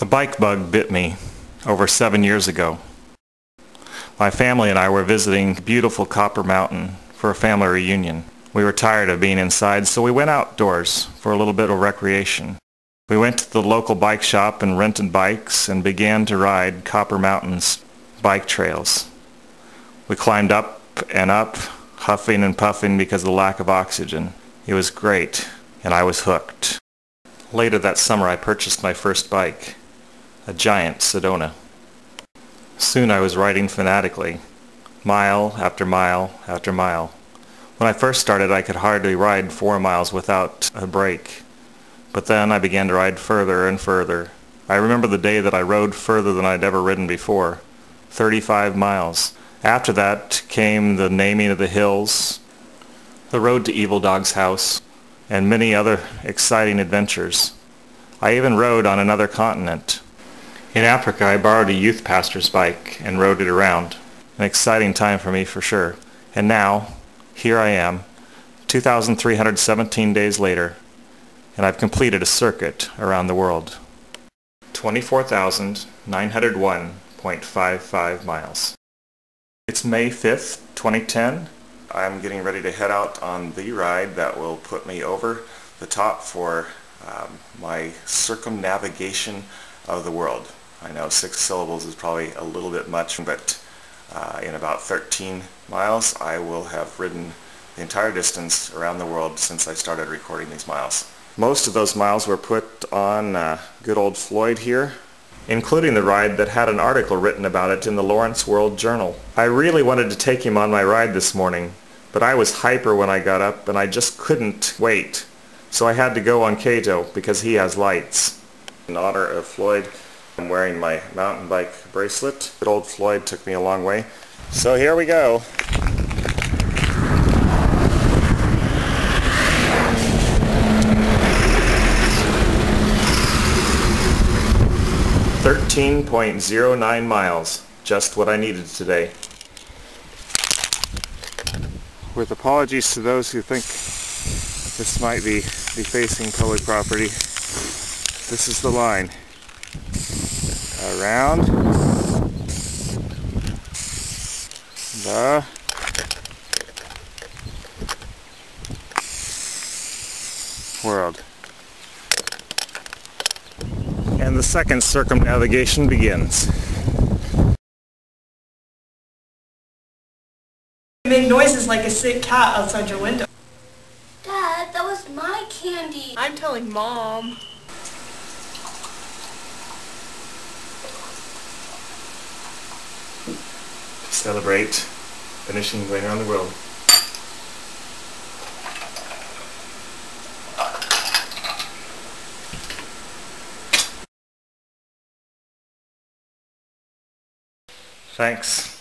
The bike bug bit me over 7 years ago. My family and I were visiting beautiful Copper Mountain for a family reunion. We were tired of being inside, so we went outdoors for a little bit of recreation. We went to the local bike shop and rented bikes and began to ride Copper Mountain's bike trails. We climbed up and up, huffing and puffing because of the lack of oxygen. It was great, and I was hooked. Later that summer I purchased my first bike, a Giant Sedona. Soon I was riding fanatically, mile after mile after mile. When I first started I could hardly ride 4 miles without a break. But then I began to ride further and further. I remember the day that I rode further than I'd ever ridden before, 35 miles. After that came the naming of the hills, the road to Evil Dog's house, and many other exciting adventures. I even rode on another continent. In Africa I borrowed a youth pastor's bike and rode it around. An exciting time for me for sure. And now, here I am, 2,317 days later, and I've completed a circuit around the world. 24,901.55 miles. It's May 5th, 2010. I'm getting ready to head out on the ride that will put me over the top for my circumnavigation of the world. I know 6 syllables is probably a little bit much, but in about 13 miles I will have ridden the entire distance around the world since I started recording these miles. Most of those miles were put on good old Floyd here, including the ride that had an article written about it in the Lawrence World Journal. I really wanted to take him on my ride this morning, but I was hyper when I got up and I just couldn't wait. So I had to go on Cato because he has lights. In honor of Floyd, I'm wearing my mountain bike bracelet. Good old Floyd took me a long way. So here we go. .09 miles, just what I needed today. With apologies to those who think this might be defacing public property, this is the line. Around the world. And the second circumnavigation begins. You make noises like a sick cat outside your window. Dad, that was my candy. I'm telling Mom. Celebrate finishing going around the world. Thanks.